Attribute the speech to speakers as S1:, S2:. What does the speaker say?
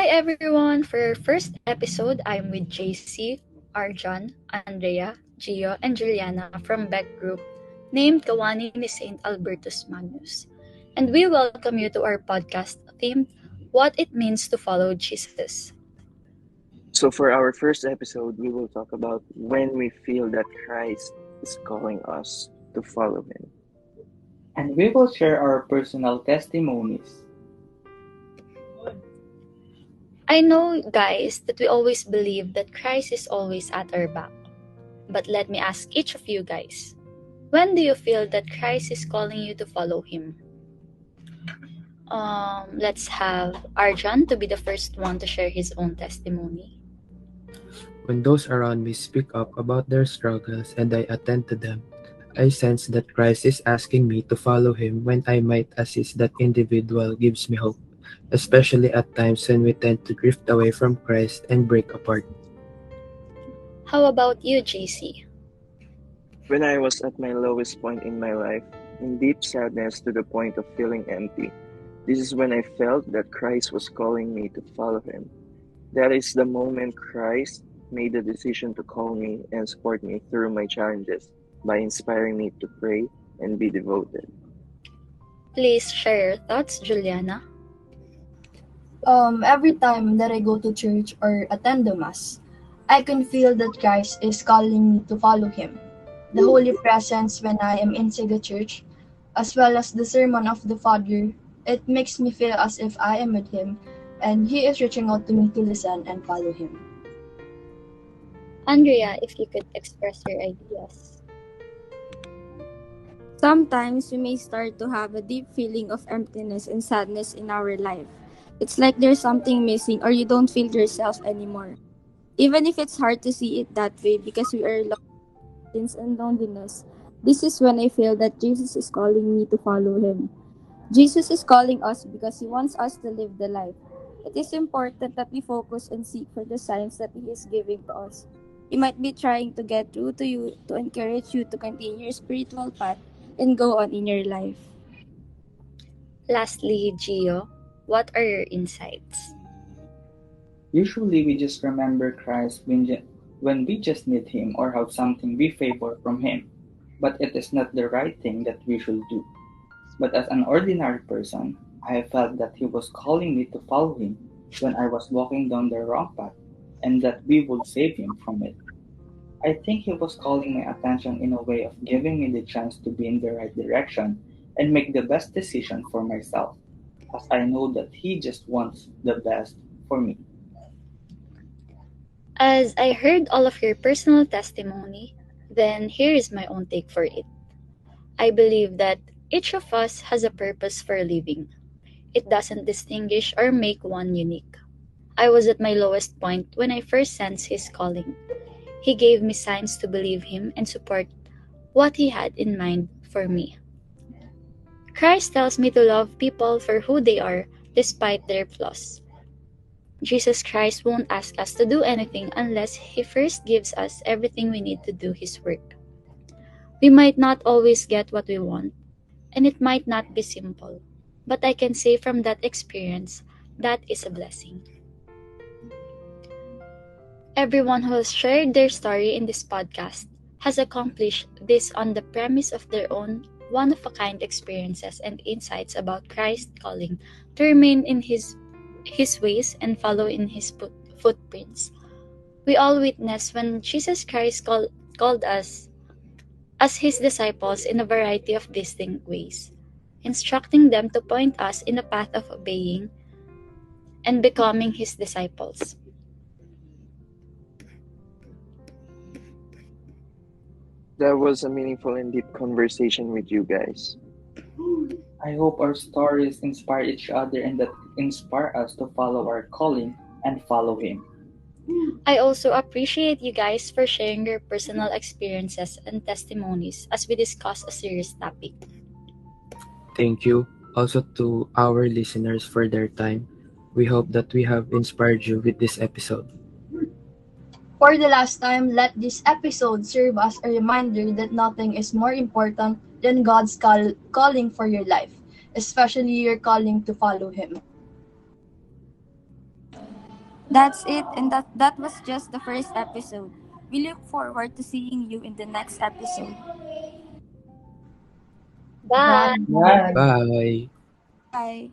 S1: Hi everyone! For our first episode, I'm with JC, Arjan, Andrea, Gio, and Juliana from Beck Group, named Kawani ni St. Albertus Magnus. And we welcome you to our podcast themed What It Means to Follow Jesus.
S2: So, for our first episode, we will talk about when we feel that Christ is calling us to follow Him.
S3: And we will share our personal testimonies.
S1: I know, guys, that we always believe that Christ is always at our back. But let me ask each of you guys, when do you feel that Christ is calling you to follow Him? Let's have Arjan to be the first one to share his own testimony.
S4: When those around me speak up about their struggles and I attend to them, I sense that Christ is asking me to follow Him when I might assist that individual gives me hope, especially at times when we tend to drift away from Christ and break apart.
S1: How about you, JC?
S2: When I was at my lowest point in my life, in deep sadness to the point of feeling empty, this is when I felt that Christ was calling me to follow Him. That is the moment Christ made the decision to call me and support me through my challenges by inspiring me to pray and be devoted.
S1: Please share your thoughts, Juliana.
S5: Every time that I go to church or attend the Mass, I can feel that Christ is calling me to follow Him. The Holy Presence when I am inside the church, as well as the sermon of the Father, it makes me feel as if I am with Him and He is reaching out to me to listen and follow Him.
S1: Andrea, if you could express your ideas.
S6: Sometimes we may start to have a deep feeling of emptiness and sadness in our life. It's like there's something missing or you don't feel yourself anymore. Even if it's hard to see it that way because we are lost in sins and loneliness, this is when I feel that Jesus is calling me to follow Him. Jesus is calling us because He wants us to live the life. It is important that we focus and seek for the signs that He is giving to us. He might be trying to get through to you to encourage you to continue your spiritual path and go on in your life.
S1: Lastly, Gio, what are your insights?
S3: Usually we just remember Christ when we just need Him or have something we favor from Him. But it is not the right thing that we should do. But as an ordinary person, I felt that He was calling me to follow Him when I was walking down the wrong path and that we would save Him from it. I think He was calling my attention in a way of giving me the chance to be in the right direction and make the best decision for myself, as I know that He just wants the best for me.
S1: As I heard all of your personal testimony, then here is my own take for it. I believe that each of us has a purpose for living. It doesn't distinguish or make one unique. I was at my lowest point when I first sensed His calling. He gave me signs to believe Him and support what He had in mind for me. Christ tells me to love people for who they are despite their flaws. Jesus Christ won't ask us to do anything unless He first gives us everything we need to do His work. We might not always get what we want, and it might not be simple, but I can say from that experience, that is a blessing. Everyone who has shared their story in this podcast has accomplished this on the premise of their own one-of-a-kind experiences and insights about Christ's calling to remain in His ways and follow in His footprints. We all witness when Jesus Christ called us as His disciples in a variety of distinct ways, instructing them to point us in a path of obeying and becoming His disciples.
S2: That was a meaningful and deep conversation with you guys.
S3: I hope our stories inspire each other and that inspire us to follow our calling and follow Him.
S1: I also appreciate you guys for sharing your personal experiences and testimonies as we discuss a serious topic.
S4: Thank you also to our listeners for their time. We hope that we have inspired you with this episode.
S5: For the last time, let this episode serve as a reminder that nothing is more important than God's calling for your life, especially your calling to follow Him.
S6: That's it, and that was just the first episode. We look forward to seeing you in the next episode.
S1: Bye.
S5: Bye.
S3: Bye.
S4: Bye.
S6: Bye.